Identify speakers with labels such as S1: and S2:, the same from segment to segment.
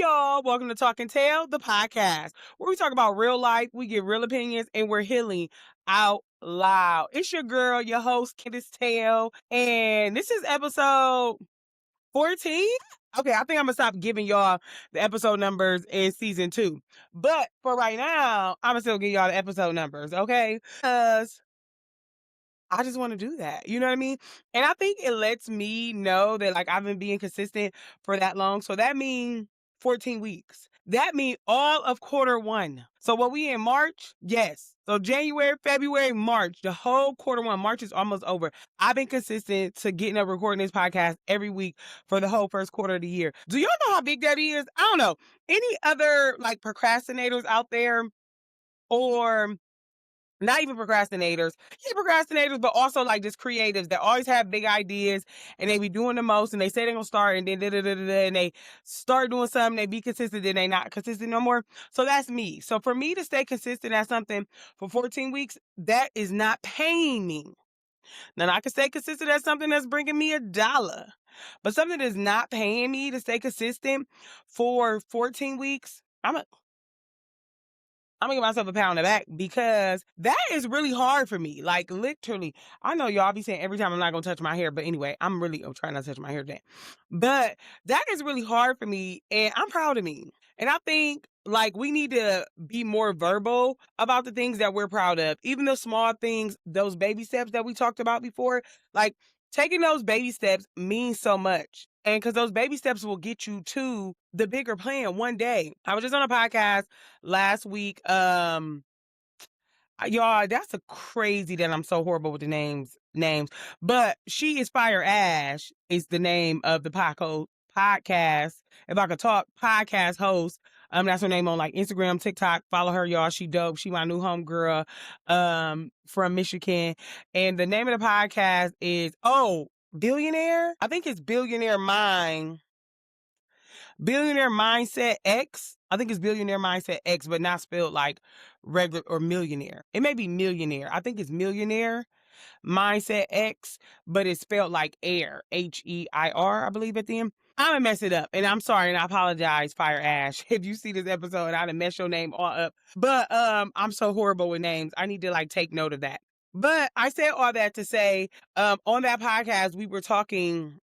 S1: y'all. Welcome to Talk and Tell, the podcast, where we talk about real life, we get real opinions, and we're healing out loud. It's your girl, your host, Candace Tell, and this is episode 14. Okay, I think I'm gonna stop giving y'all the episode numbers in season 2. But for right now, I'm gonna still give y'all the episode numbers, okay? Because I just want to do that. You know what I mean? And I think it lets me know that like I've been being consistent for that long. So that means 14 weeks. That means all of quarter 1. So what we in March? Yes. So January, February, March, the whole quarter 1, March is almost over. I've been consistent to getting up recording this podcast every week for the whole first quarter of the year. Do y'all know how big that is? I don't know. Any other like procrastinators out there, or not even procrastinators, yeah, procrastinators, but also like just creatives that always have big ideas and they be doing the most and they say they're gonna start and then and they start doing something, they be consistent, then they not consistent no more. So that's me. So for me to stay consistent at something for 14 weeks, that is not paying me. Now I can stay consistent at something that's bringing me $1, but something that's not paying me to stay consistent for 14 weeks, I'm gonna give myself a pat on the back because that is really hard for me. Like literally, I know y'all be saying every time I'm not gonna touch my hair, but anyway, I'm trying not to touch my hair today. But that is really hard for me, and I'm proud of me. And I think like we need to be more verbal about the things that we're proud of, even the small things, those baby steps that we talked about before. Like taking those baby steps means so much. And because those baby steps will get you to the bigger plan one day. I was just on a podcast last week. Y'all, that's a crazy that I'm so horrible with the names. But She is Fire Ash is the name of the podcast. If I could talk, podcast host. That's her name on like Instagram, TikTok. Follow her, y'all. She dope. She my new homegirl from Michigan. And the name of the podcast is Billionaire. I think it's Billionaire Mindset X. I think it's Billionaire Mindset X, but not spelled like regular or millionaire. It may be millionaire. I think it's Millionaire Mindset X, but it's spelled like air, Heir, I believe at the end. I'm gonna mess it up, and I'm sorry, and I apologize, Fire Ash, if you see this episode, I'd mess your name all up. But I'm so horrible with names. I need to like take note of that. But I said all that to say, on that podcast, we were talking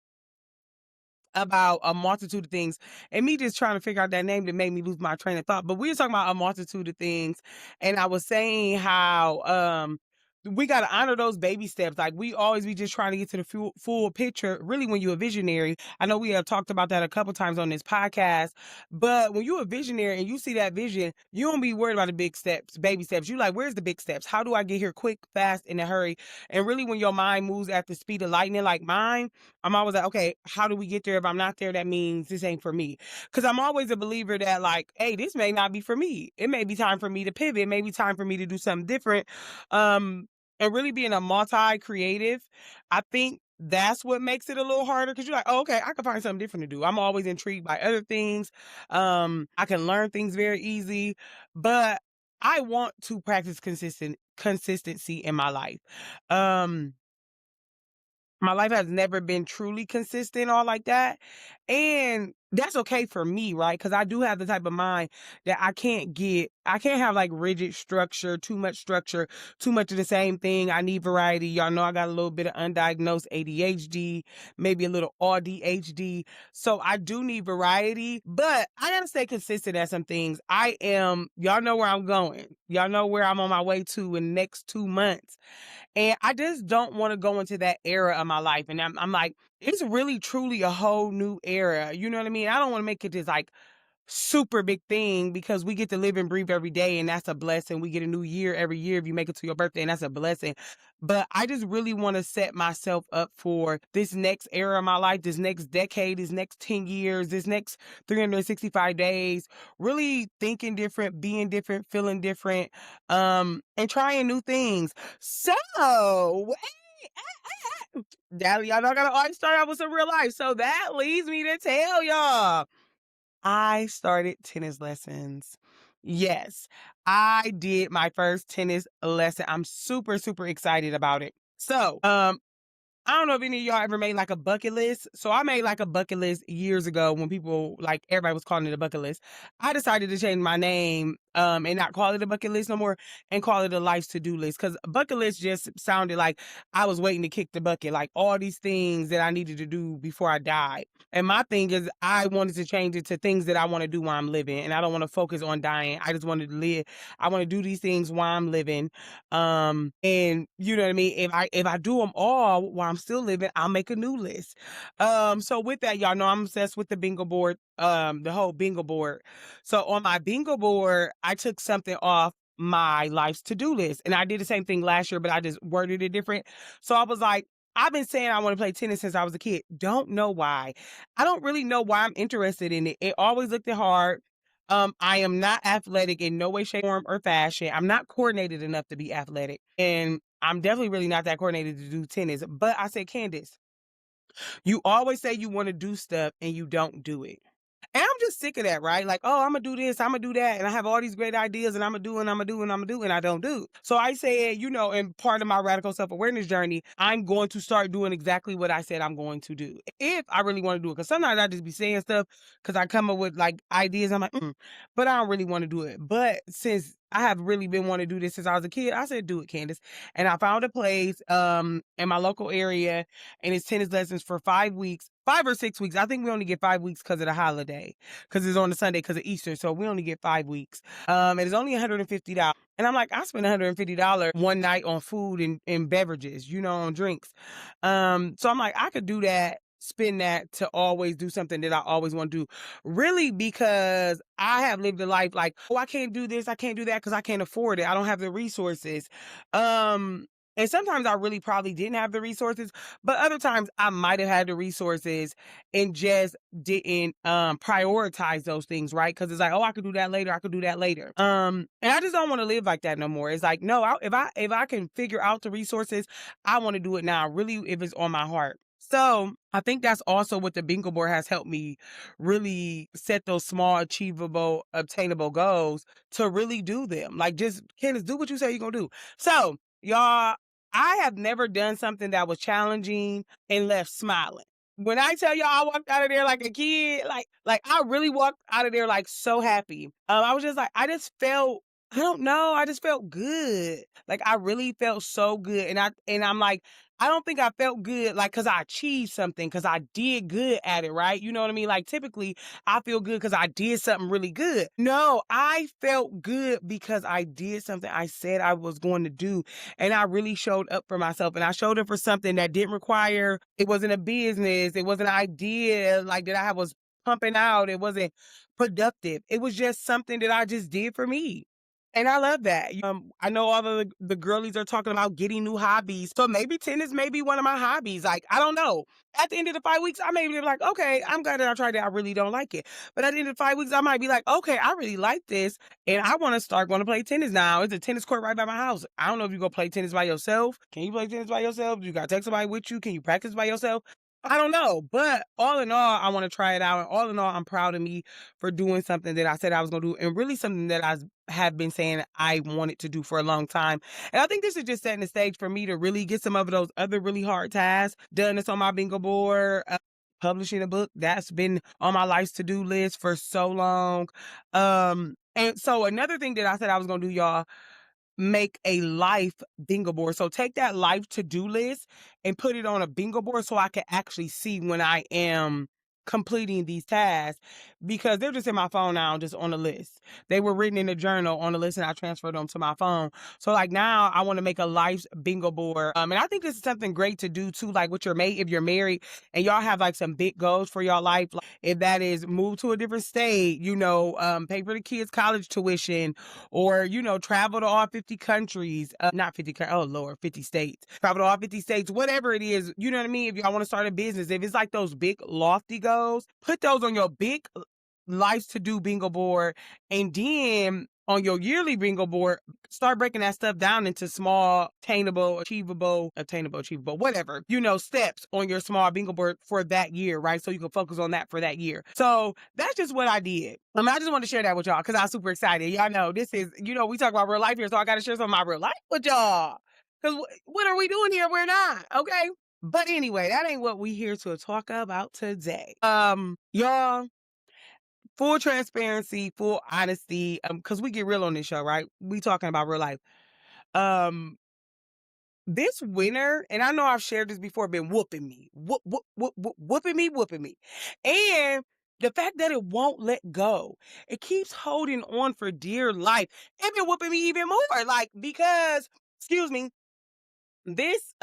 S1: about a multitude of things, and me just trying to figure out that name that made me lose my train of thought. But we were talking about a multitude of things, and I was saying how we got to honor those baby steps. Like we always be just trying to get to the full picture. Really, when you're a visionary, I know we have talked about that a couple times on this podcast, but when you're a visionary and you see that vision, you don't be worried about the big steps, baby steps. You like, where's the big steps? How do I get here quick, fast, in a hurry? And really, when your mind moves at the speed of lightning like mine, I'm always like, okay, how do we get there? If I'm not there, that means this ain't for me. Because I'm always a believer that like, hey, this may not be for me. It may be time for me to pivot. It may be time for me to do something different. And really being a multi-creative, I think that's what makes it a little harder because you're like, oh, okay, I can find something different to do. I'm always intrigued by other things. I can learn things very easy, but I want to practice consistency in my life. My life has never been truly consistent all like that. And that's okay for me, right? Because I do have the type of mind that I can't have like rigid structure, too much of the same thing. I need variety. Y'all know I got a little bit of undiagnosed ADHD, maybe a little ADHD. So I do need variety, but I got to stay consistent at some things. Y'all know where I'm going. Y'all know where I'm on my way to in the next 2 months. And I just don't want to go into that era of my life. And I'm like, it's really truly a whole new era. You know what I mean? I don't want to make it this like super big thing because we get to live and breathe every day, and that's a blessing. We get a new year every year if you make it to your birthday, and that's a blessing. But I just really want to set myself up for this next era of my life, this next decade, this next 10 years, this next 365 days, really thinking different, being different, feeling different, and trying new things. So y'all know I gotta always start out with some real life. So that leads me to tell y'all, I started tennis lessons. Yes, I did my first tennis lesson. I'm super, super excited about it. So, I don't know if any of y'all ever made like a bucket list. So I made like a bucket list years ago when people like everybody was calling it a bucket list. I decided to change my name and not call it a bucket list no more and call it a life's to-do list, cuz bucket list just sounded like I was waiting to kick the bucket, like all these things that I needed to do before I died. And my thing is I wanted to change it to things that I want to do while I'm living, and I don't want to focus on dying. I just wanted to live. I want to do these things while I'm living. And you know what I mean? If I do them all while I'm still living, I'll make a new list. So with that, y'all know I'm obsessed with the bingo board, the whole bingo board. So on my bingo board, I took something off my life's to-do list. And I did the same thing last year, but I just worded it different. So I was like, I've been saying I want to play tennis since I was a kid. Don't know why. I don't really know why I'm interested in it. It always looked hard. I am not athletic in no way, shape, form, or fashion. I'm not coordinated enough to be athletic. And I'm definitely really not that coordinated to do tennis. But I said, Candace, you always say you want to do stuff and you don't do it. And I'm just sick of that, right? Like, oh, I'm gonna do this, I'm gonna do that, and I have all these great ideas, and I'm gonna do, and I'm gonna do, and I'm gonna do, and I don't do. So I said, in part of my radical self-awareness journey, I'm going to start doing exactly what I said I'm going to do. If I really want to do it, because sometimes I just be saying stuff because I come up with like ideas, I'm like, but I don't really want to do it. But since I have really been wanting to do this since I was a kid, I said, do it, Candace. And I found a place in my local area, and it's tennis lessons for 5 weeks. 5 or 6 weeks. I think we only get 5 weeks because of the holiday, because it's on the Sunday because of Easter. So we only get 5 weeks. And it's only $150. And I'm like, I spent $150 one night on food and beverages, on drinks. So I'm like, I could do that, spend that to always do something that I always want to do. Really, because I have lived a life like, oh, I can't do this, I can't do that because I can't afford it. I don't have the resources. And sometimes I really probably didn't have the resources, but other times I might have had the resources and just didn't prioritize those things, right? Because it's like, oh, I could do that later. I could do that later. And I just don't want to live like that no more. It's like, no, if I can figure out the resources, I want to do it now. Really, if it's on my heart. So I think that's also what the bingo board has helped me really set those small, achievable, obtainable goals to really do them. Like, just, Candace, do what you say you're gonna do. So y'all, I have never done something that was challenging and left smiling. When I tell y'all I walked out of there like a kid, like I really walked out of there like so happy. I was just like, I just felt, I don't know, I just felt good. Like I really felt so good. And I'm like, I don't think I felt good like because I achieved something, because I did good at it, right? You know what I mean? Like typically I feel good because I did something really good. No, I felt good because I did something I said I was going to do. And I really showed up for myself. And I showed up for something that didn't require, it wasn't a business, it wasn't an idea like that I was pumping out. It wasn't productive. It was just something that I just did for me. And I love that. I know all of the girlies are talking about getting new hobbies. So maybe tennis may be one of my hobbies. Like, I don't know. At the end of the 5 weeks, I may be like, okay, I'm glad that I tried it. I really don't like it. But at the end of the 5 weeks, I might be like, okay, I really like this. And I want to start going to play tennis now. It's a tennis court right by my house. I don't know if you go play tennis by yourself. Can you play tennis by yourself? Do you got to take somebody with you? Can you practice by yourself? I don't know, but all in all, I want to try it out. And all in all, I'm proud of me for doing something that I said I was going to do, and really something that I have been saying I wanted to do for a long time. And I think this is just setting the stage for me to really get some of those other really hard tasks done. That's on my bingo board. Publishing a book, that's been on my life's to-do list for so long. And so another thing that I said I was going to do, y'all, make a life bingo board. So take that life to-do list and put it on a bingo board so I can actually see when I am completing these tasks, because they're just in my phone now, just on the list. They were written in a journal on the list and I transferred them to my phone. So like now I want to make a life bingo board. And I think this is something great to do too, like with your mate, if you're married and y'all have like some big goals for your life, like if that is move to a different state, pay for the kids' college tuition, or, travel to all 50 countries, not 50, oh Lord, 50 states, travel to all 50 states, whatever it is, you know what I mean? If y'all want to start a business, if it's like those big lofty goals, put those on your big life's to do bingo board. And then on your yearly bingo board, start breaking that stuff down into small, attainable, whatever, steps on your small bingo board for that year, right? So you can focus on that for that year. So that's just what I did. I just want to share that with y'all because I'm super excited. Y'all know this is, we talk about real life here, so I got to share some of my real life with y'all. Because what are we doing here? We're not, okay? But anyway, that ain't what we here to talk about today. Y'all, full transparency, full honesty, because we get real on this show, right? We talking about real life. Um, this winter, and I know I've shared this before, been whooping me. Whooping me. And the fact that it won't let go, it keeps holding on for dear life. It been whooping me even more. Like, because, excuse me, this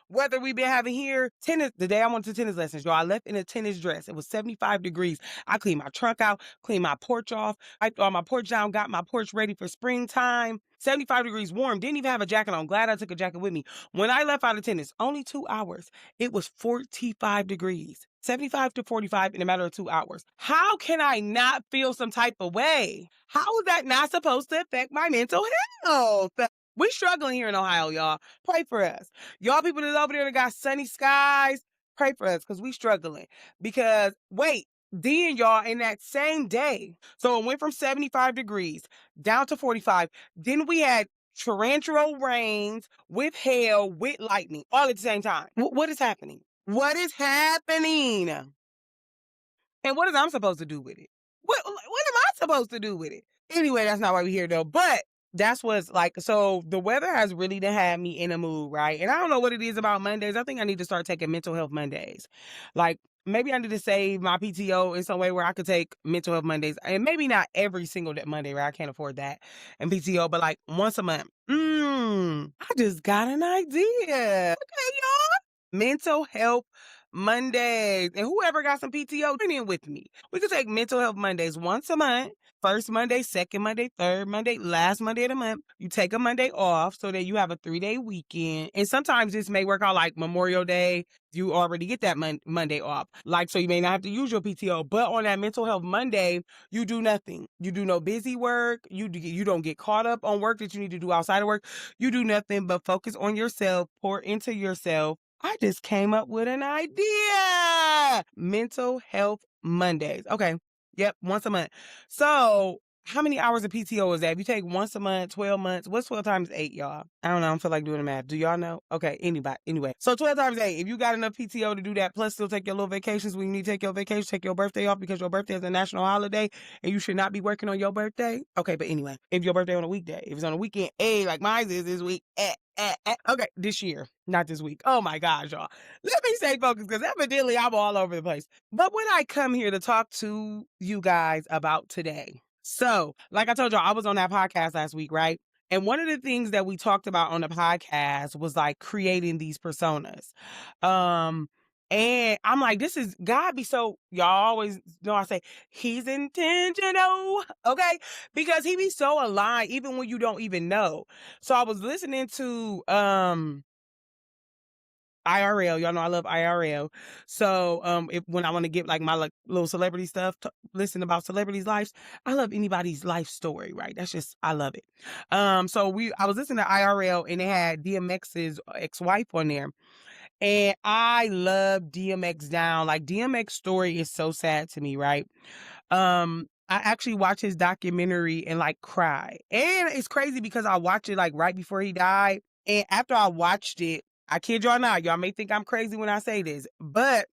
S1: weather we've been having here, tennis, the day I went to tennis lessons, y'all, I left in a tennis dress. It was 75 degrees. I cleaned my trunk out, cleaned my porch off, wiped all my porch down, got my porch ready for springtime. 75 degrees warm. Didn't even have a jacket on. Glad I took a jacket with me. When I left out of tennis, only 2 hours, it was 45 degrees. 75 to 45 in a matter of 2 hours. How can I not feel some type of way? How is that not supposed to affect my mental health? We struggling here in Ohio, y'all. Pray for us. Y'all people that's over there that got sunny skies, pray for us because we struggling. Because, wait, then y'all, in that same day, so it went from 75 degrees down to 45. Then we had torrential rains with hail, with lightning, all at the same time. What is happening? What is happening? And what is I'm supposed to do with it? What am I supposed to do with it? Anyway, that's not why we're here though. But that's what's like, so the weather has really to have me in a mood, right? And I don't know what it is about Mondays. I think I need to start taking mental health Mondays. Like, maybe I need to save my PTO in some way where I could take mental health Mondays. And maybe not every single Monday, where I can't afford that and PTO, but like once a month. I just got an idea. Okay, y'all. Mental health Mondays. And whoever got some PTO, join in with me. We could take mental health Mondays once a month. First Monday, second Monday, third Monday, last Monday of the month. You take a Monday off so that you have a 3-day weekend. And sometimes this may work out like Memorial Day. You already get that Monday off. Like, so you may not have to use your PTO. But on that mental health Monday, you do nothing. You do no busy work. You don't get caught up on work that you need to do outside of work. You do nothing but focus on yourself, pour into yourself. I just came up with an idea. Mental health Mondays. Okay. Yep. Once a month. So how many hours of PTO is that? If you take once a month, 12 months, what's 12 times 8, y'all? I don't know. I don't feel like doing the math. Do y'all know? Okay. Anybody. Anyway. So 12 times 8. If you got enough PTO to do that, plus still take your little vacations when you need to take your vacation, take your birthday off because your birthday is a national holiday and you should not be working on your birthday. Okay. But anyway, if your birthday on a weekday, if it's on a weekend, like mine is this week, okay, this year, not this week. Oh my gosh, y'all. Let me stay focused because evidently I'm all over the place. But when I come here to talk to you guys about today, so like I told y'all, I was on that podcast last week, right? And one of the things that we talked about on the podcast was like creating these personas. And I'm like, this is God be so, y'all always know I say, he's intentional, okay? Because he be so aligned even when you don't even know. So I was listening to IRL. Y'all know I love IRL. So if when I want to get like my like little celebrity stuff, listen about celebrities' lives. I love anybody's life story, right? That's just I love it. So I was listening to IRL and they had DMX's ex-wife on there. And I love DMX down. Like DMX story is so sad to me, right? I actually watched his documentary and like cry. And it's crazy because I watched it like right before he died. And after I watched it, I kid y'all not, y'all may think I'm crazy when I say this, but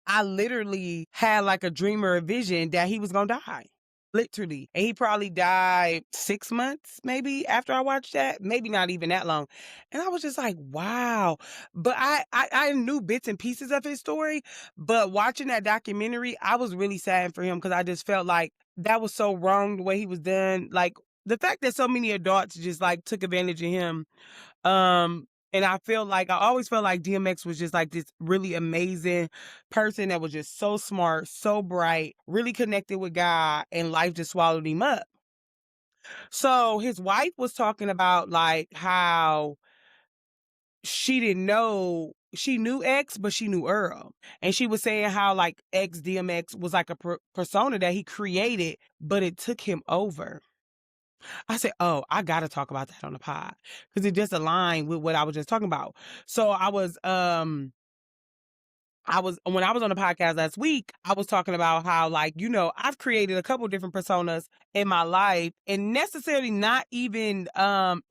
S1: I literally had like a dream or a vision that he was gonna die. Literally. And he probably died 6 months, maybe after I watched that. Maybe not even that long. And I was just like, wow. But I knew bits and pieces of his story. But watching that documentary, I was really sad for him because I just felt like that was so wrong the way he was done. Like the fact that so many adults just like took advantage of him. And I always felt like DMX was just like this really amazing person that was just so smart, so bright, really connected with God, and life just swallowed him up. So his wife was talking about like how she didn't know, she knew X, but she knew Earl. And she was saying how like X DMX was like a persona that he created, but it took him over. I said, oh, I got to talk about that on the pod because it just aligned with what I was just talking about. So I was when I was on the podcast last week, I was talking about how, like, I've created a couple different personas in my life, and necessarily not even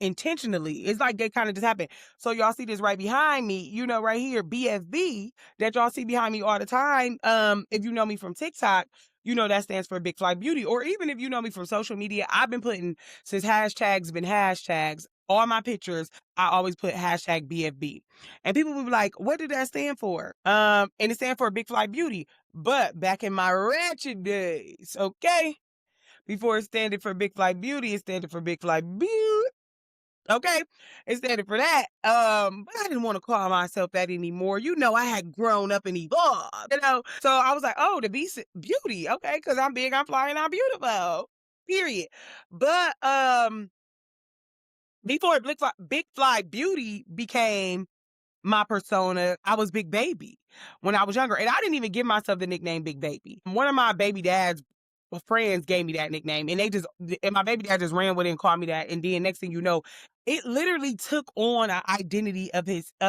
S1: intentionally. It's like they kind of just happen. So y'all see this right behind me, right here, BFB, that y'all see behind me all the time. If you know me from TikTok, that stands for Big Fly Beauty. Or even if you know me from social media, I've been putting, since hashtags been hashtags, all my pictures, I always put hashtag BFB. And people will be like, what did that stand for? And it stands for Big Fly Beauty. But back in my ratchet days, okay, before it standed for Big Fly Beauty, it standed for Big Fly Beauty. Okay, it standed for that. But I didn't want to call myself that anymore. I had grown up and evolved. So I was like, oh, the beauty, okay, because I'm big, I'm flying, I'm beautiful. Period. But before Big Fly Beauty became my persona, I was Big Baby when I was younger. And I didn't even give myself the nickname Big Baby. One of my baby dad's friends gave me that nickname, and my baby dad just ran with it and called me that. And then next thing you know, it literally took on an identity of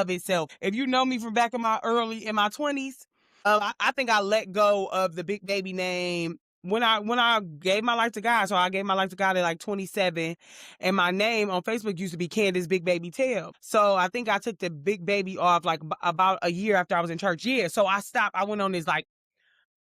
S1: itself. If you know me from back in my 20s, I think I let go of the Big Baby name when I gave my life to God. So I gave my life to God at like 27, and my name on Facebook used to be Candace Big Baby Tail. So I think I took the Big Baby off like about a year after I was in church. Yeah. So I stopped. I went on this like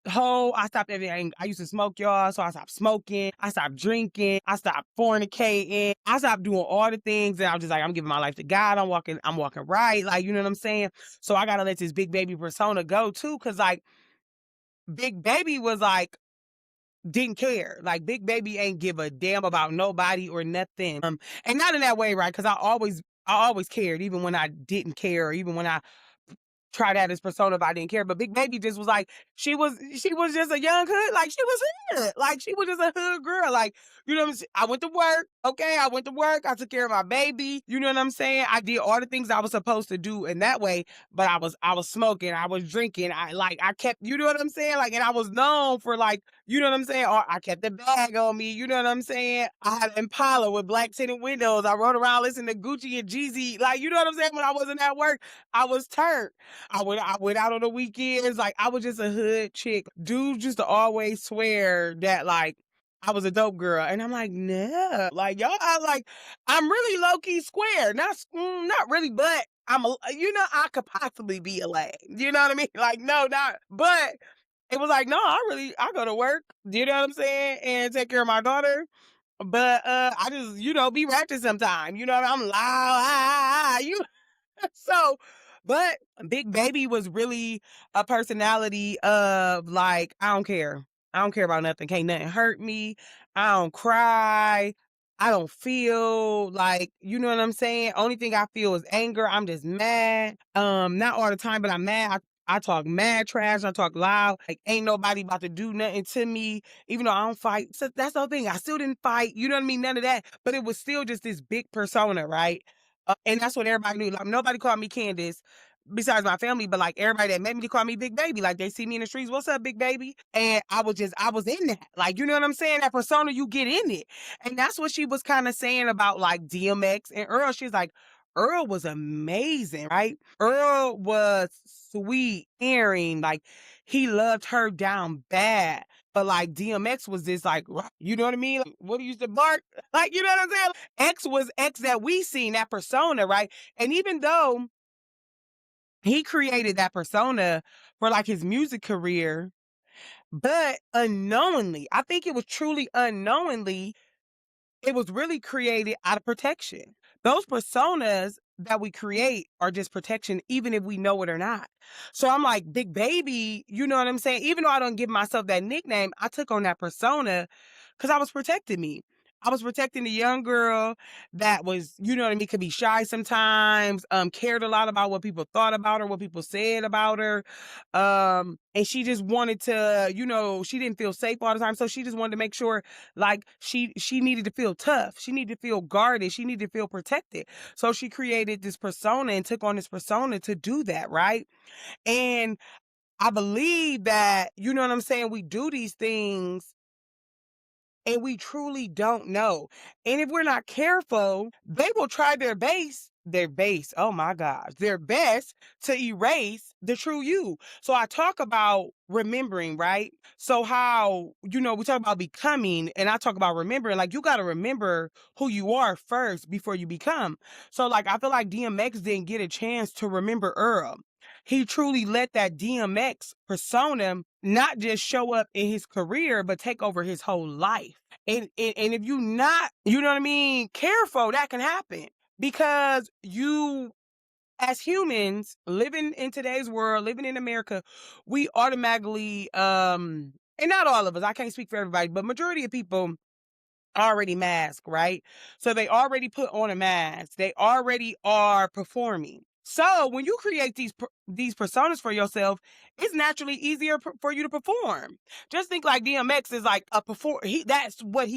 S1: I stopped everything. I used to smoke, y'all. So I stopped smoking. I stopped drinking. I stopped fornicating. I stopped doing all the things. And I was just like, I'm giving my life to God. I'm walking right. Like, you know what I'm saying? So I got to let this Big Baby persona go too. Cause like Big Baby was like, didn't care. Like Big Baby ain't give a damn about nobody or nothing. And not in that way, right? Cause I always cared, even when I didn't care, or even when I try that as persona if I didn't care. But Big Baby just was like, she was just a young hood, like she was hood. Like she was just a hood girl. Like, you know what I'm saying? I went to work, okay? I went to work, I took care of my baby, you know what I'm saying? I did all the things I was supposed to do in that way, but I was smoking, I was drinking, I kept, you know what I'm saying? Like, and I was known for like, you know what I'm saying? Or I kept the bag on me, you know what I'm saying? I had an Impala with black tinted windows. I rode around listening to Gucci and Jeezy. Like, you know what I'm saying? When I wasn't at work, I was turned. I went out on the weekends. Like, I was just a hood chick. Dudes used to always swear that like I was a dope girl. And I'm like, no. Like, y'all are like, I'm really low-key square. Not really, but I could possibly be a lame. You know what I mean? Like, no, not, but it was like, no, I go to work, you know what I'm saying? And take care of my daughter. But I just, be ratchet sometime. You know, I'm loud, so, but Big Baby was really a personality of like, I don't care. I don't care about nothing. Can't nothing hurt me. I don't cry. I don't feel like, you know what I'm saying? Only thing I feel is anger. I'm just mad. Not all the time, but I'm mad. I talk mad trash. I talk loud. Like, ain't nobody about to do nothing to me, even though I don't fight. So that's the whole thing. I still didn't fight. You know what I mean? None of that. But it was still just this big persona, right? And that's what everybody knew. Like, nobody called me Candace besides my family, but like everybody that met me, they call me Big Baby. Like, they see me in the streets, what's up, Big Baby? And I was in that. Like, you know what I'm saying? That persona, you get in it. And that's what she was kind of saying about like DMX and Earl. She's like, Earl was amazing, right? Earl was sweet, caring, like he loved her down bad. But like DMX was this like, you know what I mean? Like, what he used to bark? Like, you know what I'm saying? X was X that we seen, that persona, right? And even though he created that persona for like his music career, but unknowingly, I think it was truly unknowingly, it was really created out of protection. Those personas that we create are just protection, even if we know it or not. So I'm like, Big Baby, you know what I'm saying? Even though I don't give myself that nickname, I took on that persona because I was protecting me. I was protecting the young girl that was, you know what I mean, could be shy sometimes, cared a lot about what people thought about her, what people said about her. And she just wanted to, she didn't feel safe all the time. So she just wanted to make sure like she needed to feel tough. She needed to feel guarded. She needed to feel protected. So she created this persona and took on this persona to do that, right? And I believe that, you know what I'm saying, we do these things and we truly don't know. And if we're not careful, they will try their base their base, oh my gosh, their best to erase the true you. So I talk about remembering, right? So how, we talk about becoming and I talk about remembering, like you got to remember who you are first before you become. So like I feel like DMX didn't get a chance to remember Earl. He truly let that DMX persona not just show up in his career, but take over his whole life. And if you not, you know what I mean, careful, that can happen because you as humans living in today's world, living in America, we automatically and not all of us, I can't speak for everybody, but majority of people already masked, right? So they already put on a mask. They already are performing. So when you create these personas for yourself, it's naturally easier for you to perform. Just think like DMX is like a perform. That's what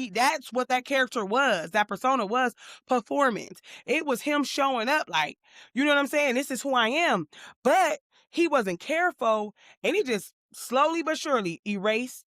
S1: that character was. That persona was performance. It was him showing up like, you know what I'm saying? This is who I am. But he wasn't careful, and he just slowly but surely erased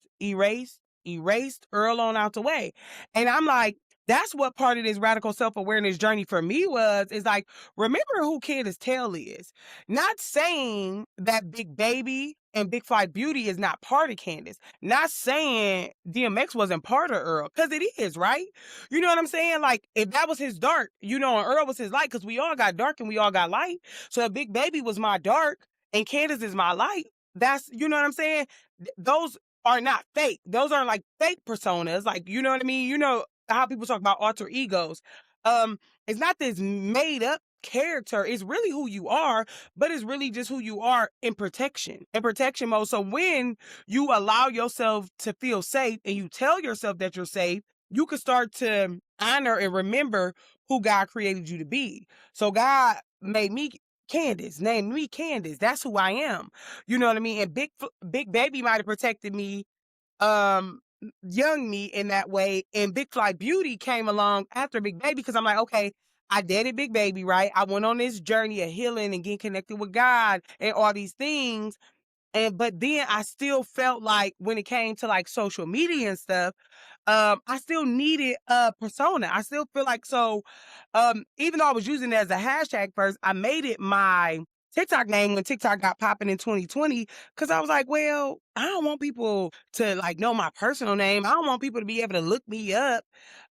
S1: Earl on out the way. And I'm like, that's what part of this radical self-awareness journey for me is like, remember who Candace Tell is. Not saying that Big Baby and Big Fly Beauty is not part of Candace. Not saying DMX wasn't part of Earl, because it is, right? You know what I'm saying? Like, if that was his dark, and Earl was his light, because we all got dark and we all got light. So if Big Baby was my dark and Candace is my light, that's, you know what I'm saying? Those are not fake. Those aren't like fake personas. Like, you know what I mean? You know how people talk about alter egos. Um, it's not this made up character. It's really who you are, but it's really just who you are in protection mode. So when you allow yourself to feel safe and you tell yourself that you're safe, you can start to honor and remember who God created you to be. So God made me Candace, named me Candace. That's who I am. You know what I mean? And Big Baby might have protected me, young me in that way. And Big Fly Beauty came along after Big Baby because I'm like, okay, I dated Big Baby, right? I went on this journey of healing and getting connected with God and all these things. But then I still felt like when it came to like social media and stuff, I still needed a persona. I still feel like even though I was using it as a hashtag first, I made it my TikTok name when TikTok got popping in 2020 because I was like, well, I don't want people to like know my personal name. I don't want people to be able to look me up.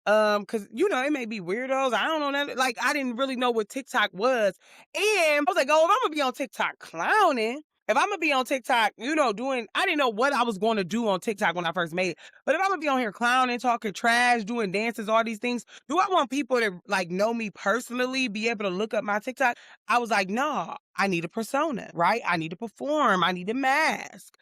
S1: Because it may be weirdos. I don't know that. Like, I didn't really know what TikTok was. And I was like, oh, if I'm gonna be on TikTok clowning, if I'm gonna be on TikTok, I didn't know what I was going to do on TikTok when I first made it. But if I'm gonna be on here clowning, talking trash, doing dances, all these things, do I want people to like know me personally, be able to look up my TikTok? I was like, no, I need a persona, right? I need to perform. I need a mask.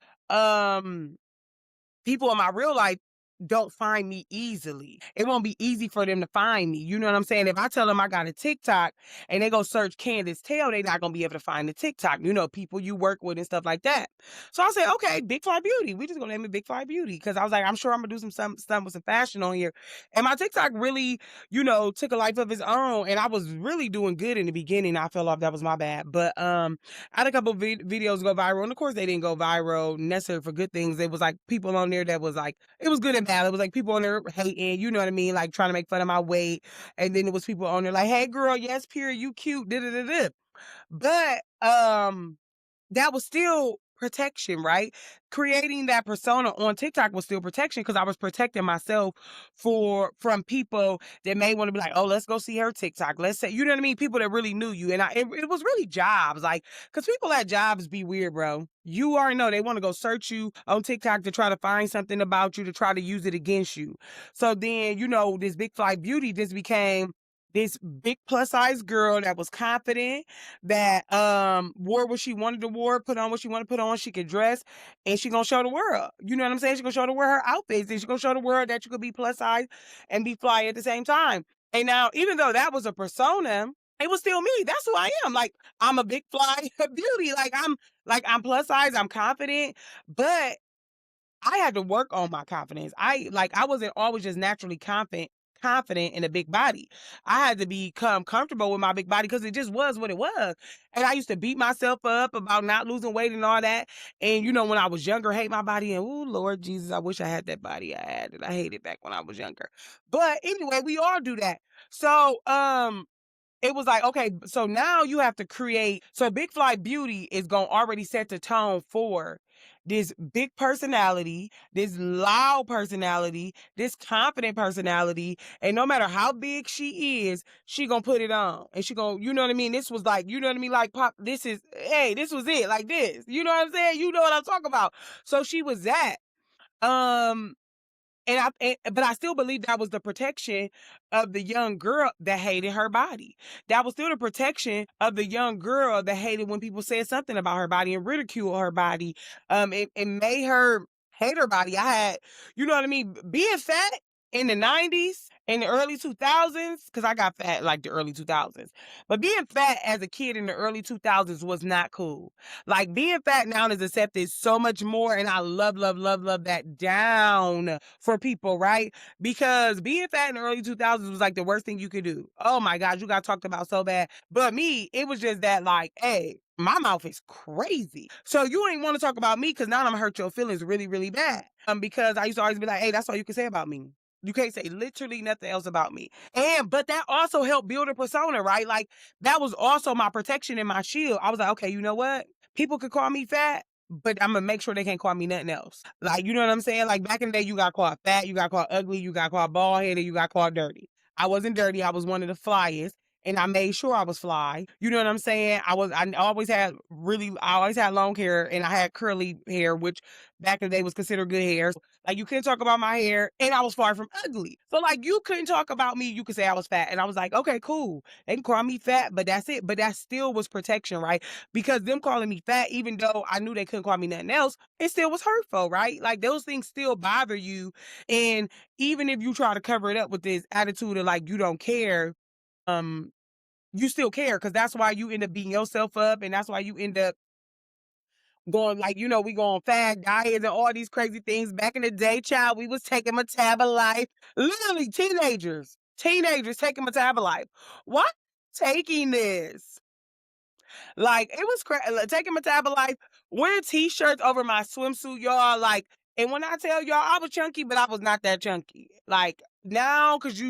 S1: People in my real life don't find me easily. It won't be easy for them to find me. You know what I'm saying? If I tell them I got a TikTok and they go search Candace Tale, they're not gonna be able to find the TikTok. People you work with and stuff like that. So I said, okay, Big Fly Beauty. We just gonna name it Big Fly Beauty because I was like, I'm sure I'm gonna do some stuff with some fashion on here. And my TikTok really, took a life of its own. And I was really doing good in the beginning. I fell off. That was my bad. But I had a couple of videos go viral, and of course they didn't go viral necessarily for good things. It was like people on there that was like, it was good and bad. It was like people on there hating, you know what I mean, like trying to make fun of my weight, and then it was people on there like, hey girl, yes, period, you cute, da da da da. But that was still protection, right? Creating that persona on TikTok was still protection because I was protecting myself from people that may want to be like, oh, let's go see her TikTok. Let's say, you know what I mean? People that really knew you. And it was really jobs, like, because people at jobs be weird, bro. You already know they want to go search you on TikTok to try to find something about you to try to use it against you. So then, this Big Fly Beauty just became this big plus size girl that was confident, that wore what she wanted to wear, put on what she wanted to put on, she could dress, and she gonna show the world. You know what I'm saying? She gonna show the world her outfits, and she gonna show the world that you could be plus size and be fly at the same time. And now, even though that was a persona, it was still me. That's who I am. Like, I'm a big fly beauty. I'm plus size, I'm confident, but I had to work on my confidence. I wasn't always just naturally confident in a big body. I had to become comfortable with my big body because it just was what it was. And I used to beat myself up about not losing weight and all that. And when I was younger, hate my body, and oh Lord Jesus, I wish I had that body I had. And I hated back when I was younger. But anyway, we all do that. So it was like, okay, so now you have to create. So Big Fly Beauty is going to already set the tone for this big personality, this loud personality, this confident personality. And no matter how big she is, she going to put it on. And she going to, you know what I mean? This was like, you know what I mean? Like, pop, this is, hey, this was it, like this. You know what I'm saying? You know what I'm talking about. So she was that. Um, but I still believe that was the protection of the young girl that hated her body. That was still the protection of the young girl that hated when people said something about her body and ridicule her body. It made her hate her body. I had, you know what I mean? Being fat in the 90s, in the early 2000s, because I got fat like the early 2000s, but being fat as a kid in the early 2000s was not cool. Like being fat now is accepted so much more, and I love, love, love, love that down for people, right? Because being fat in the early 2000s was like the worst thing you could do. Oh my God, you got talked about so bad. But me, it was just that like, hey, my mouth is crazy. So you ain't want to talk about me because now I'm gonna hurt your feelings really, really bad. Because I used to always be like, hey, that's all you can say about me. You can't say literally nothing else about me. But that also helped build a persona, right? Like that was also my protection and my shield. I was like, okay, you know what? People could call me fat, but I'm gonna make sure they can't call me nothing else. Like, you know what I'm saying? Like back in the day, you got called fat, you got called ugly, you got called bald headed, you got called dirty. I wasn't dirty. I was one of the flyest. And I made sure I was fly. You know what I'm saying? I always had long hair and I had curly hair, which back in the day was considered good hair. Like you couldn't talk about my hair and I was far from ugly. So like you couldn't talk about me, you could say I was fat. And I was like, okay, cool. They can call me fat, but that's it. But that still was protection, right? Because them calling me fat, even though I knew they couldn't call me nothing else, it still was hurtful, right? Like those things still bother you. And even if you try to cover it up with this attitude of like you don't care, um, you still care because that's why you end up beating yourself up and that's why you end up going like, we go on fad diets and all these crazy things. Back in the day, child, we was taking metabolite. Literally teenagers taking metabolite. Why taking this? Like it was taking metabolite, wearing t-shirts over my swimsuit, y'all. Like, and when I tell y'all I was chunky, but I was not that chunky. Like now, cause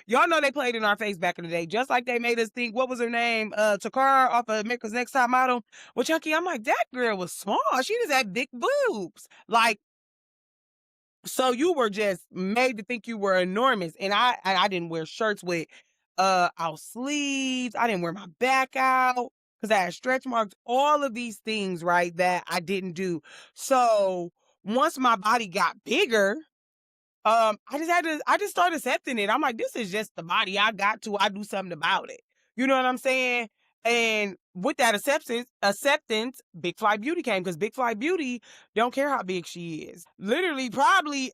S1: y'all know they played in our face back in the day, just like they made us think. What was her name? Takara off of America's Next Top Model. Well, chunky, I'm like that girl was small. She just had big boobs. Like so you were just made to think you were enormous. And I didn't wear shirts with out sleeves. I didn't wear my back out because I had stretch marks, all of these things, right, that I didn't do. So once my body got bigger, I just started accepting it. I'm like, this is just the body I got to. I do something about it. You know what I'm saying? And with that acceptance, Big Fly Beauty came because Big Fly Beauty don't care how big she is. Literally, probably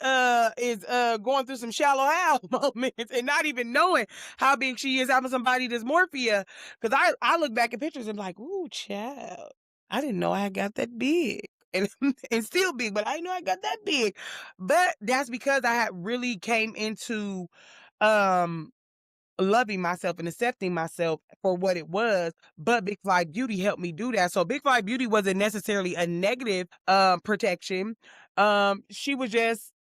S1: is going through some shallow hell moments and not even knowing how big she is, having somebody dysmorphia. Because I look back at pictures and I'm like, ooh, child, I didn't know I got that big. And, and still big, but I didn't know I got that big. But that's because I had really came into um loving myself and accepting myself for what it was. But Big Fly Beauty helped me do that. So Big Fly Beauty wasn't necessarily a negative protection. She was just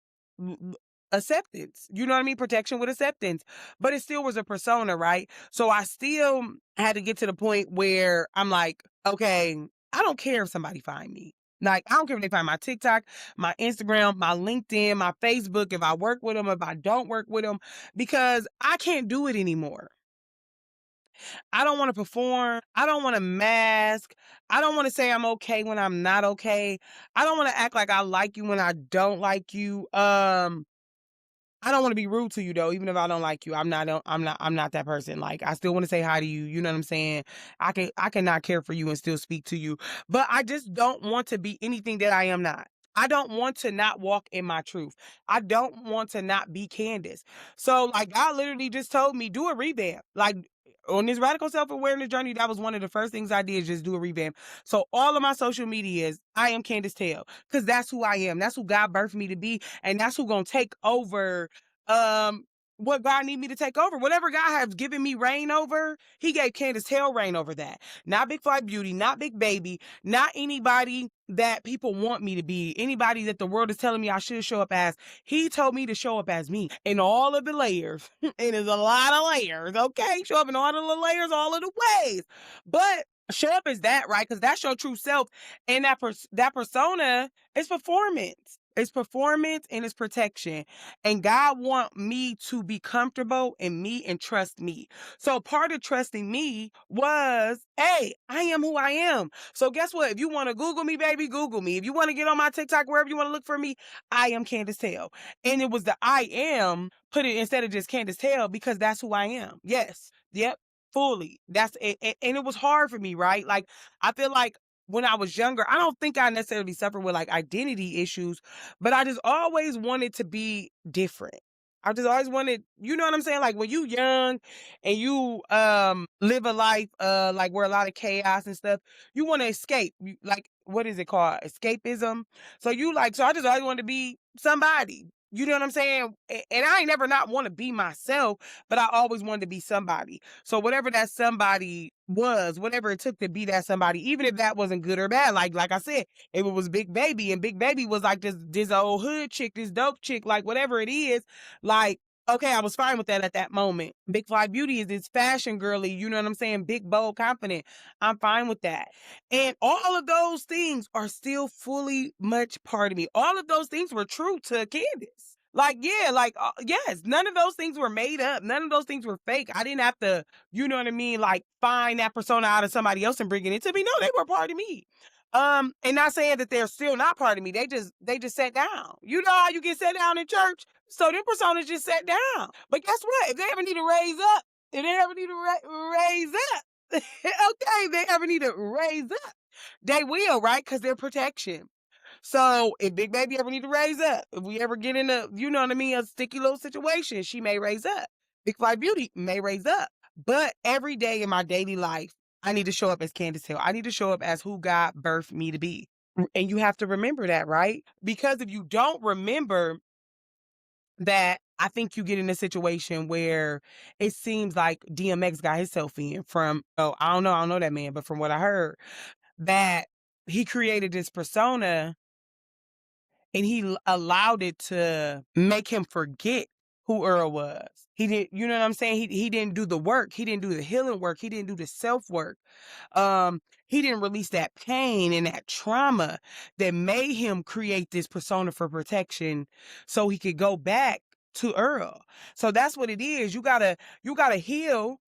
S1: acceptance. You know what I mean? Protection with acceptance. But it still was a persona, right? So I still had to get to the point where I'm like, okay, I don't care if somebody find me. Like, I don't care if they find my TikTok, my Instagram, my LinkedIn, my Facebook, if I work with them, if I don't work with them, because I can't do it anymore. I don't want to perform. I don't want to mask. I don't want to say I'm okay when I'm not okay. I don't want to act like I like you when I don't like you. I don't want to be rude to you though, even if I don't like you. I'm not that person. Like I still want to say hi to you. You know what I'm saying? I cannot care for you and still speak to you. But I just don't want to be anything that I am not. I don't want to not walk in my truth. I don't want to not be Candace. So like God literally just told me, do a revamp. Like on this radical self-awareness journey, that was one of the first things I did, just do a revamp. So all of my social media is I am Candace Tale, because that's who I am. That's who God birthed me to be, and that's who gonna take over what God need me to take over. Whatever God has given me reign over, he gave Candace Hale reign over that. Not Big Fly Beauty, not Big Baby, not anybody that people want me to be, anybody that the world is telling me I should show up as. He told me to show up as me in all of the layers. And there's a lot of layers, okay? Show up in all of the layers, all of the ways. But show up as that, right? Because that's your true self. And that persona is performance. It's performance and it's protection. And God want me to be comfortable in me and trust me. So part of trusting me was, hey, I am who I am. So guess what? If you want to Google me, baby, Google me. If you want to get on my TikTok, wherever you want to look for me, I am Candace Hale. And it was the I am, put it instead of just Candace Hale, because that's who I am. Yes. Yep. Fully. That's it. And it was hard for me, right? Like, I feel like when I was younger, I don't think I necessarily suffered with like identity issues, but I just always wanted to be different. I just always wanted, you know what I'm saying? Like when you young and you live a life like where a lot of chaos and stuff, you want to escape. Like what is it called? Escapism. So I just always wanted to be somebody. You know what I'm saying? And I ain't never not want to be myself, but I always wanted to be somebody. So whatever that somebody was, whatever it took to be that somebody, even if that wasn't good or bad, like I said, if it was Big Baby and Big Baby was like this old hood chick, this dope chick, like whatever it is, like, okay, I was fine with that at that moment. Big Fly Beauty is this fashion girly, you know what I'm saying? Big, bold, confident. I'm fine with that. And all of those things are still fully much part of me. All of those things were true to Candace. Like, yeah, like, yes, none of those things were made up. None of those things were fake. I didn't have to, you know what I mean? Like, find that persona out of somebody else and bring it into me. No, they were part of me. And not saying that they're still not part of me. They just sat down. You know how you get sat down in church? So them personas just sat down. But guess what? If they ever need to raise up, if they ever need to raise up, okay, if they ever need to raise up, they will, right? Because they're protection. So if Big Baby ever need to raise up, if we ever get in a, you know what I mean, a sticky little situation, she may raise up. Big Fly Beauty may raise up. But every day in my daily life, I need to show up as Candace Hill. I need to show up as who God birthed me to be. And you have to remember that, right? Because if you don't remember that, I think you get in a situation where it seems like DMX got himself in from, oh, I don't know that man, but from what I heard, that he created this persona and he allowed it to make him forget who Earl was. He did, you know what I'm saying? He didn't do the work. He didn't do the healing work. He didn't do the self work. He didn't release that pain and that trauma that made him create this persona for protection so he could go back to Earl. So that's what it is. You gotta heal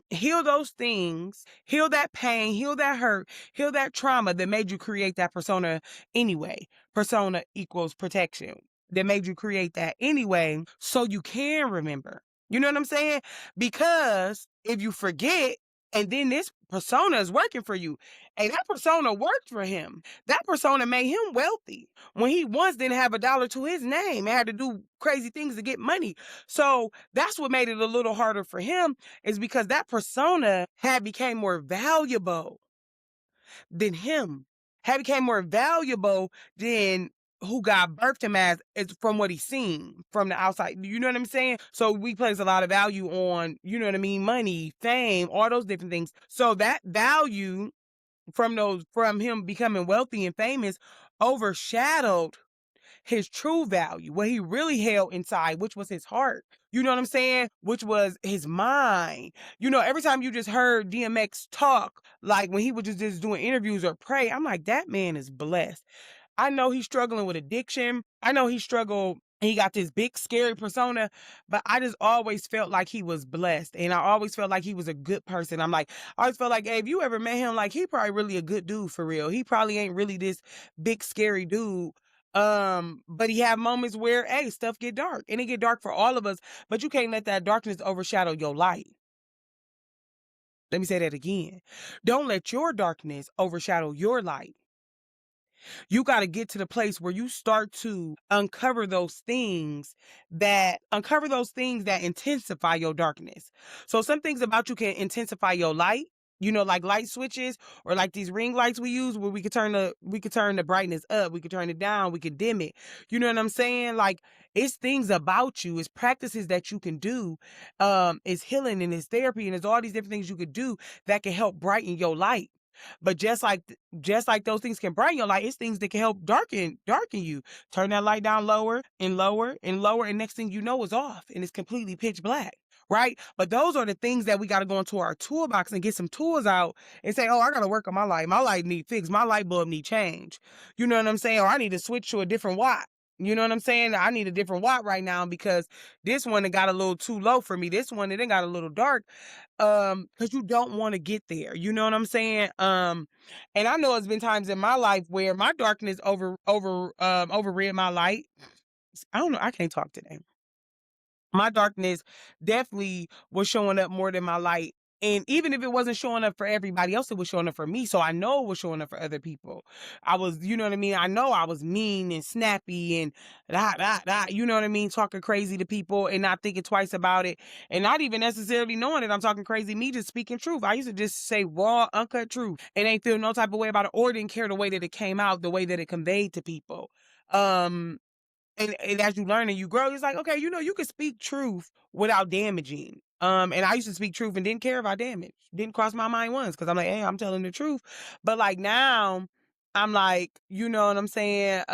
S1: those things, heal that pain, heal that hurt, heal that trauma that made you create that persona anyway. Persona equals protection. That made you create that anyway, so you can remember. You know what I'm saying? Because if you forget, and then this persona is working for you, and that persona worked for him. That persona made him wealthy when he once didn't have a dollar to his name and had to do crazy things to get money. So that's what made it a little harder for him, is because that persona had became more valuable than him, had became more valuable than who God birthed him as, is from what he's seen from the outside. You know what I'm saying? So we place a lot of value on, you know what I mean, money, fame, all those different things. So that value from him becoming wealthy and famous overshadowed his true value, what he really held inside, which was his heart. You know what I'm saying? Which was his mind. You know, every time you just heard DMX talk, like when he was just doing interviews or pray, I'm like, that man is blessed. I know he's struggling with addiction. I know he got this big scary persona, but I just always felt like he was blessed. And I always felt like he was a good person. I'm like, I always felt like, hey, if you ever met him, like he probably really a good dude for real. He probably ain't really this big scary dude. But he have moments where, hey, stuff get dark. And it get dark for all of us, but you can't let that darkness overshadow your light. Let me say that again. Don't let your darkness overshadow your light. You got to get to the place where you start to uncover those things that intensify your darkness. So some things about you can intensify your light, like light switches or like these ring lights we use where we could turn the brightness up, we could turn it down, we could dim it. You know what I'm saying? Like it's things about you, it's practices that you can do, it's healing and it's therapy and it's all these different things you could do that can help brighten your light. But just like those things can brighten your light, it's things that can help darken you. Turn that light down lower and lower and lower, and next thing you know it's off and it's completely pitch black. Right? But those are the things that we got to go into our toolbox and get some tools out and say, oh, I got to work on my light. My light need fixed. My light bulb need change. You know what I'm saying? Or I need to switch to a different watt. You know what I'm saying? I need a different watt right now because this one it got a little too low for me. This one it got a little dark. Because you don't want to get there. You know what I'm saying? And I know it's been times in my life where my darkness overrid my light. I don't know. I can't talk today. My darkness definitely was showing up more than my light. And even if it wasn't showing up for everybody else, it was showing up for me. So I know it was showing up for other people. I was, you know what I mean? I know I was mean and snappy and you know what I mean? Talking crazy to people and not thinking twice about it. And not even necessarily knowing that I'm talking crazy, me just speaking truth. I used to just say raw, uncut truth and ain't feel no type of way about it or didn't care the way that it came out, the way that it conveyed to people. Um, and as you learn and you grow, it's like, okay, you can speak truth without damaging. And I used to speak truth and didn't care if I damaged. Didn't cross my mind once because I'm like, hey, I'm telling the truth. But like now, I'm like, you know what I'm saying?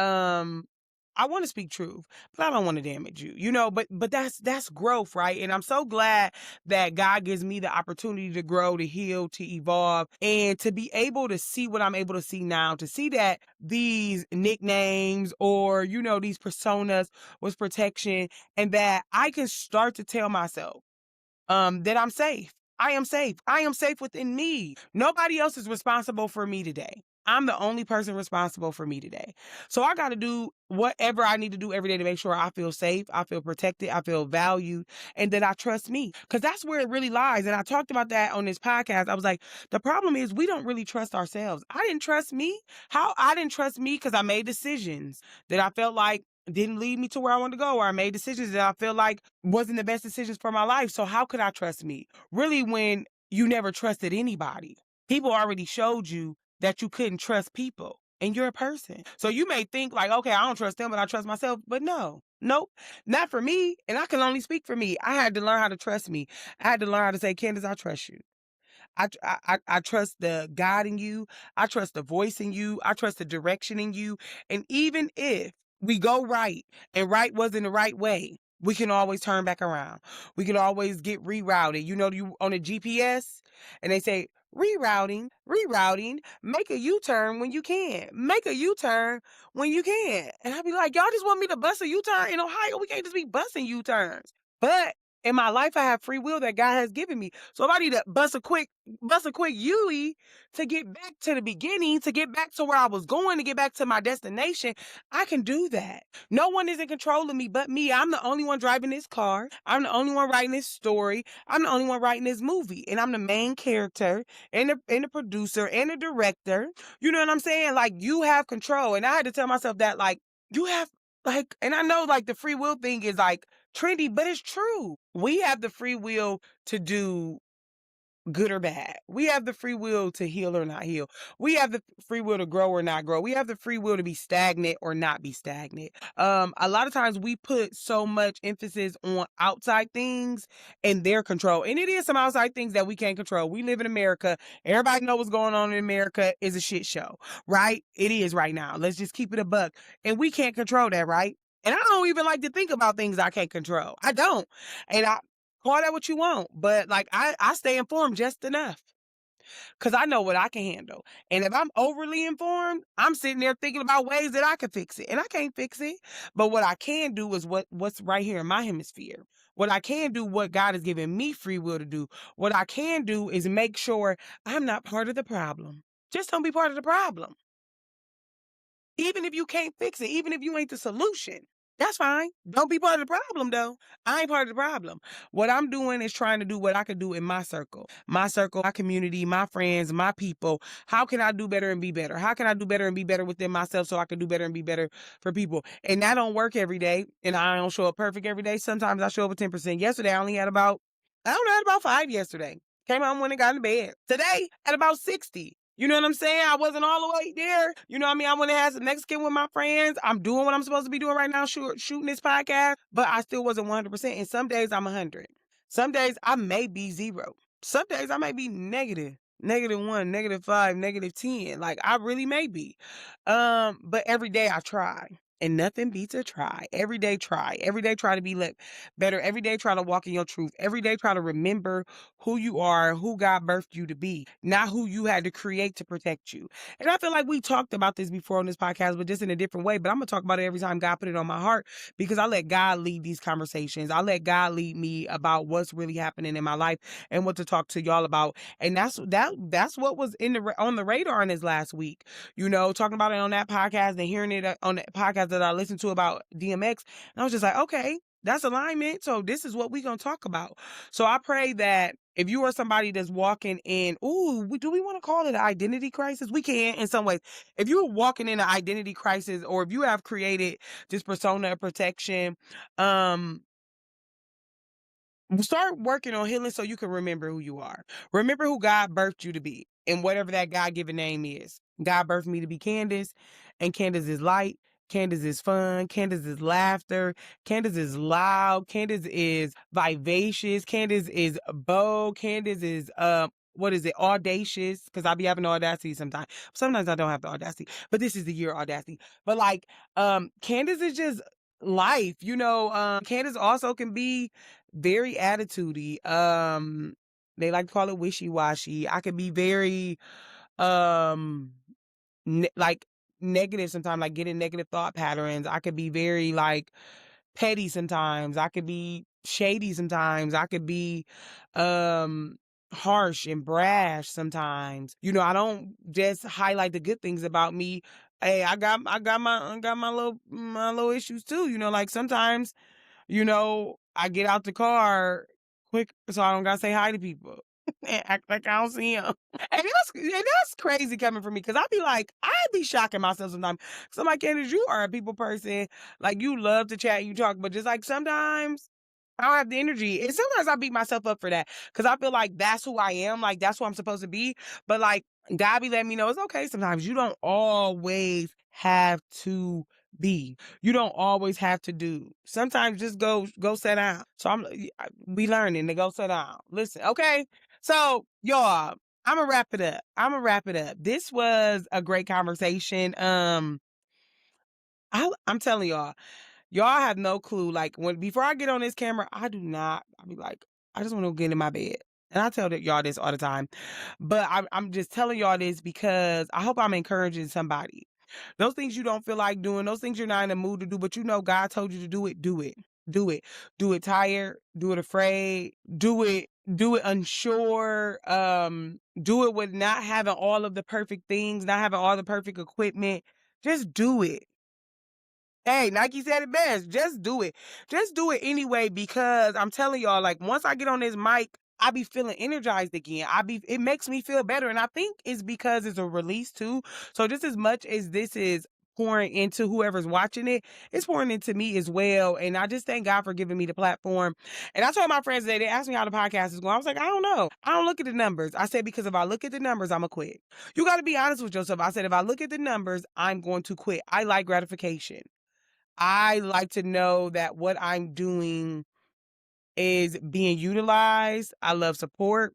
S1: I want to speak truth, but I don't want to damage you, but that's growth, right? And I'm so glad that God gives me the opportunity to grow, to heal, to evolve, and to be able to see what I'm able to see now, to see that these nicknames or, these personas was protection and that I can start to tell myself that I'm safe. I am safe. I am safe within me. Nobody else is responsible for me today. I'm the only person responsible for me today. So I got to do whatever I need to do every day to make sure I feel safe, I feel protected, I feel valued, and that I trust me. Because that's where it really lies. And I talked about that on this podcast. I was like, the problem is we don't really trust ourselves. I didn't trust me. How I didn't trust me because I made decisions that I felt like didn't lead me to where I wanted to go, or I made decisions that I feel like wasn't the best decisions for my life. So how could I trust me? Really, when you never trusted anybody, people already showed you that you couldn't trust people and you're a person. So you may think like, okay, I don't trust them, but I trust myself. But no, nope, not for me. And I can only speak for me. I had to learn how to trust me. I had to learn how to say, Candace, I trust you. I trust the God in you. I trust the voice in you. I trust the direction in you. And even if we go right and right wasn't the right way, we can always turn back around. We can always get rerouted. You on a GPS and they say rerouting, make a U-turn when you can. Make a U-turn when you can. And I'd be like, y'all just want me to bust a U-turn in Ohio? We can't just be busting U-turns. But in my life, I have free will that God has given me. So if I need to bust a quick UE to get back to the beginning, to get back to where I was going, to get back to my destination, I can do that. No one is in control of me but me. I'm the only one driving this car. I'm the only one writing this story. I'm the only one writing this movie. And I'm the main character and the producer and the director. You know what I'm saying? Like, you have control. And I had to tell myself that, like, you have, like, and I know, like, the free will thing is, like, trendy, but it's true. We have the free will to do good or bad. We have the free will to heal or not heal. We have the free will to grow or not grow. We have the free will to be stagnant or not be stagnant. A lot of times we put so much emphasis on outside things and their control. And it is some outside things that we can't control. We live in America. Everybody know what's going on in America is a shit show, right? It is right now. Let's just keep it a buck. And we can't control that, right? And I don't even like to think about things I can't control. I don't. And I call that what you want. But like I stay informed just enough. Cause I know what I can handle. And if I'm overly informed, I'm sitting there thinking about ways that I can fix it. And I can't fix it. But what I can do is what's right here in my hemisphere. What I can do, what God has given me free will to do. What I can do is make sure I'm not part of the problem. Just don't be part of the problem. Even if you can't fix it, even if you ain't the solution, that's fine. Don't be part of the problem, though. I ain't part of the problem. What I'm doing is trying to do what I could do in my circle, my community, my friends, my people. How can I do better and be better? How can I do better and be better within myself so I can do better and be better for people? And that don't work every day. And I don't show up perfect every day. Sometimes I show up with 10%. Yesterday, I had about 5 yesterday. Came home when I got in bed. Today, at about 60. You know what I'm saying? I wasn't all the way there. You know what I mean? I went and had some Mexican with my friends. I'm doing what I'm supposed to be doing right now, shooting this podcast, but I still wasn't 100%. And some days I'm 100. Some days I may be 0. Some days I may be negative. -1, -5, -10. Like I really may be. But every day I try. And nothing beats a try. Every day try. Every day try to be better. Every day try to walk in your truth. Every day try to remember who you are, who God birthed you to be, not who you had to create to protect you. And I feel like we talked about this before on this podcast, but just in a different way. But I'm going to talk about it every time God put it on my heart because I let God lead these conversations. I let God lead me about what's really happening in my life and what to talk to y'all about. And that's what was on the radar in this last week. You know, talking about it on that podcast and hearing it on the podcast that I listened to about DMX. And I was just like, okay, that's alignment. So this is what we're going to talk about. So I pray that if you are somebody that's walking in, do we want to call it an identity crisis? We can in some ways. If you're walking in an identity crisis or if you have created this persona of protection, start working on healing so you can remember who you are. Remember who God birthed you to be and whatever that God-given name is. God birthed me to be Candace, and Candace is light. Candace is fun. Candace is laughter. Candace is loud. Candace is vivacious. Candace is bold. Candace is audacious, because I be having the audacity sometimes. Sometimes I don't have the audacity, but this is the year of audacity. But like Candace is just life, you know. Candace also can be very attitudey. They like to call it wishy-washy. I could be very like negative sometimes, like getting negative thought patterns. I could be very like petty sometimes. I could be shady sometimes. I could be harsh and brash sometimes. You know, I don't just highlight the good things about me. Hey, I got my little issues too. You know, like sometimes, you know, I get out the car quick so I don't gotta say hi to people and act like I don't see them. And that's crazy coming from me, because I'd be shocking myself sometimes. So I'm like, Candace, you are a people person. Like, you love to chat, you talk, but just like sometimes I don't have the energy. And sometimes I beat myself up for that because I feel like that's who I am. Like, that's who I'm supposed to be. But like, God be letting me know it's okay. Sometimes you don't always have to be. You don't always have to do. Sometimes just go sit down. So we learning to go sit down. Listen, okay? So y'all, I'm gonna wrap it up. This was a great conversation. I'm telling y'all have no clue. Like before I get on this camera, I'll be like, I just want to get in my bed. And I tell y'all this all the time. But I'm just telling y'all this because I hope I'm encouraging somebody. Those things you don't feel like doing, those things you're not in the mood to do, but you know God told you to do it, do it. Do it. Do it tired, do it afraid, do it unsure, do it with not having all of the perfect things, not having all the perfect equipment. Just do it. Hey, Nike said it best. Just do it. Just do it anyway, because I'm telling y'all, like, once I get on this mic, I be feeling energized again. It makes me feel better. And I think it's because it's a release too. So just as much as this is pouring into whoever's watching it, it's pouring into me as well. And I just thank God for giving me the platform. And I told my friends today, they asked me how the podcast is going. I was like, I don't know. I don't look at the numbers. I said, because if I look at the numbers, I'm going to quit. You got to be honest with yourself. I said, if I look at the numbers, I'm going to quit. I like gratification. I like to know that what I'm doing is being utilized. I love support.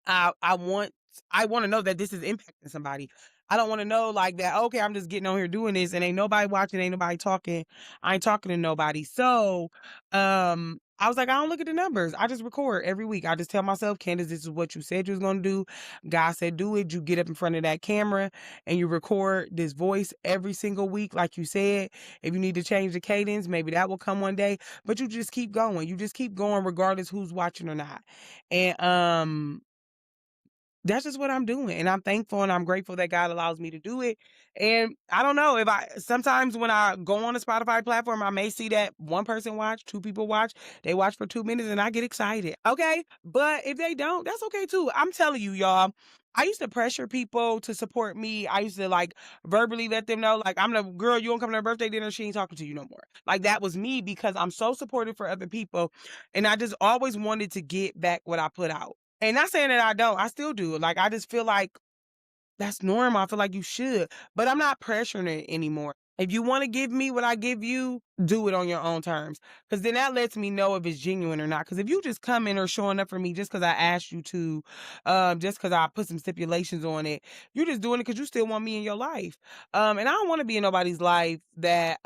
S1: I want to know that this is impacting somebody. I don't want to know like that, okay, I'm just getting on here doing this and ain't nobody watching, ain't nobody talking. I ain't talking to nobody. So, I was like, I don't look at the numbers. I just record every week. I just tell myself, Candace, this is what you said you was going to do. God said, do it. You get up in front of that camera and you record this voice every single week. Like you said, if you need to change the cadence, maybe that will come one day, but you just keep going. You just keep going regardless who's watching or not. And, that's just what I'm doing. And I'm thankful and I'm grateful that God allows me to do it. And I don't know, sometimes when I go on a Spotify platform, I may see that one person watch, two people watch, they watch for 2 minutes and I get excited. Okay. But if they don't, that's okay too. I'm telling you, y'all, I used to pressure people to support me. I used to like verbally let them know, like, I'm the girl, you don't come to her birthday dinner, she ain't talking to you no more. Like, that was me because I'm so supportive for other people. And I just always wanted to get back what I put out. And not saying that I don't, I still do. Like, I just feel like that's normal. I feel like you should, but I'm not pressuring it anymore. If you want to give me what I give you, do it on your own terms. Because then that lets me know if it's genuine or not. Because if you just come in or showing up for me just because I asked you to, just because I put some stipulations on it, you're just doing it because you still want me in your life. And I don't want to be in nobody's life that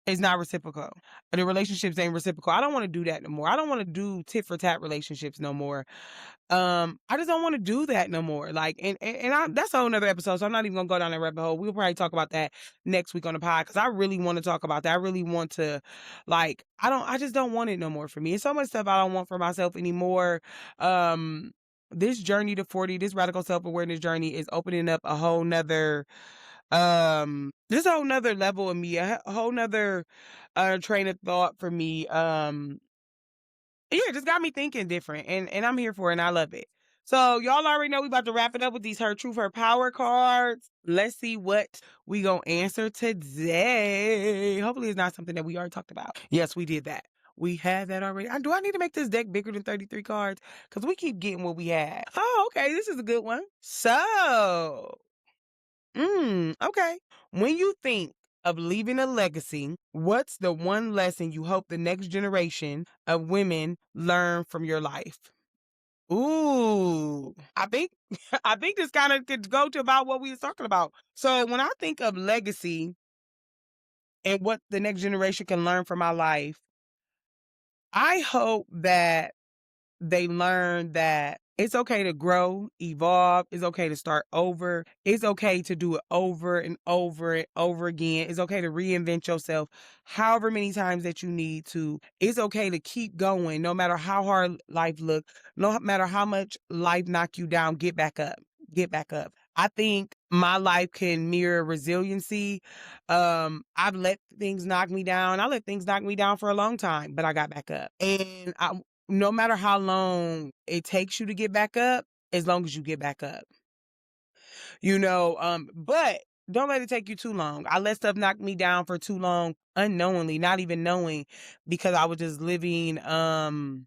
S1: is not reciprocal. The relationships ain't reciprocal. I don't want to do that no more. I don't want to do tit for tat relationships no more. I just don't want to do that no more. Like, that's a whole nother episode. So I'm not even gonna go down that rabbit hole. We'll probably talk about that next week on the pod because I really want to talk about that. I really want to, like, I just don't want it no more for me. It's so much stuff I don't want for myself anymore. This journey to 40, this radical self-awareness journey is opening up a whole nother, this whole nother level of me, a whole nother, train of thought for me. Yeah, it just got me thinking different, and I'm here for it, and I love it. So y'all already know we about to wrap it up with these Her Truth, Her Power cards. Let's see what we gonna answer today. Hopefully it's not something that we already talked about. Yes, we did that. We had that already. Do I need to make this deck bigger than 33 cards? Because we keep getting what we had. Oh, okay, this is a good one. So, okay. When you think of leaving a legacy, what's the one lesson you hope the next generation of women learn from your life? Ooh, I think I think this kind of could go to about what we were talking about. So when I think of legacy and what the next generation can learn from my life, I hope that they learn that it's okay to grow, evolve. It's okay to start over. It's okay to do it over and over and over again. It's okay to reinvent yourself however many times that you need to. It's okay to keep going no matter how hard life look, no matter how much life knock you down, get back up. Get back up. I think my life can mirror resiliency. I've let things knock me down. I let things knock me down for a long time, but I got back up. And no matter how long it takes you to get back up, as long as you get back up, but don't let it take you too long. I let stuff knock me down for too long unknowingly, not even knowing, because I was just living, and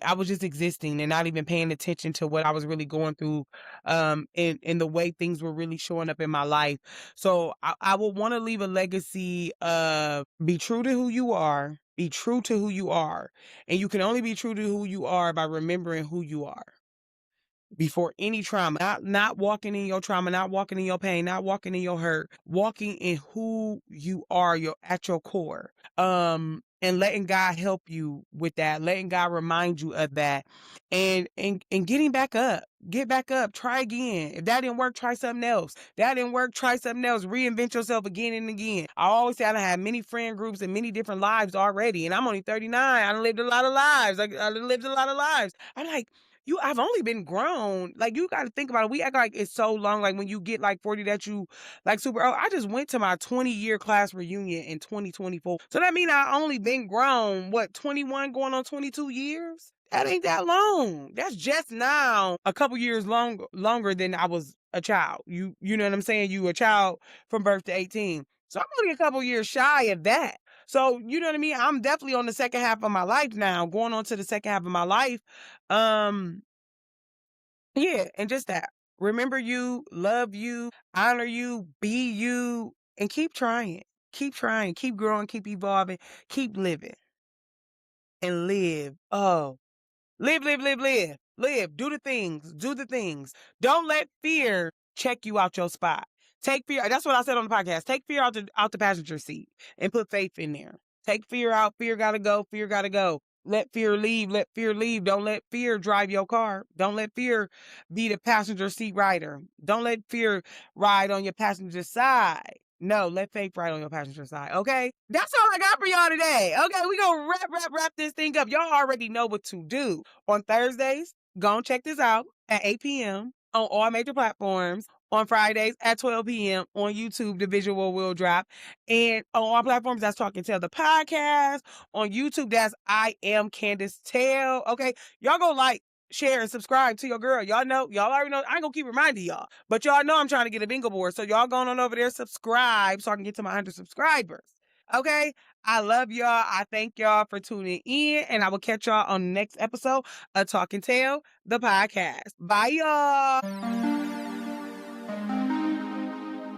S1: I was just existing and not even paying attention to what I was really going through, in the way things were really showing up in my life. So I would want to leave a legacy of be true to who you are, be true to who you are. And you can only be true to who you are by remembering who you are before any trauma, not walking in your trauma, not walking in your pain, not walking in your hurt, walking in who you are, at your core. And letting God help you with that, letting God remind you of that, and getting back up. Get back up, try again. If that didn't work, try something else. That didn't work, try something else. Reinvent yourself again and again. I always say I done had many friend groups and many different lives already, and I'm only 39. I done lived a lot of lives. I done lived a lot of lives. I'm like, I've only been grown. Like, you got to think about it. We act like it's so long. Like, when you get like 40 that you like super old. I just went to my 20-year class reunion in 2024. So that means I only been grown, 21 going on 22 years? That ain't that long. That's just now a couple years longer than I was a child. You know what I'm saying? You a child from birth to 18. So I'm only a couple years shy of that. So, you know what I mean? I'm definitely on the second half of my life now, going on to the second half of my life. Yeah, and just that. Remember you, love you, honor you, be you, and keep trying. Keep trying, keep growing, keep evolving, keep living and live. Oh, live, live, live, live, live. Do the things. Do the things. Don't let fear check you out your spot. Take fear. That's what I said on the podcast. Take fear out the passenger seat and put faith in there. Take fear out. Fear gotta go. Fear gotta go. Let fear leave. Let fear leave. Don't let fear drive your car. Don't let fear be the passenger seat rider. Don't let fear ride on your passenger side. No, let faith ride on your passenger side. Okay? That's all I got for y'all today. Okay, we gonna wrap this thing up. Y'all already know what to do. On Thursdays, go and check this out at 8 p.m. on all major platforms. On Fridays at 12 p.m. on YouTube, the visual will drop. And on all platforms, that's Talking Tell the podcast. On YouTube, that's I Am Candace Tell. Okay, y'all go like, share, and subscribe to your girl. Y'all already know. I ain't gonna keep reminding y'all, but y'all know I'm trying to get a bingo board. So y'all going on over there, subscribe so I can get to my 100 subscribers. Okay. I love y'all. I thank y'all for tuning in, and I will catch y'all on the next episode of Talk and Tell, the podcast. Bye, y'all.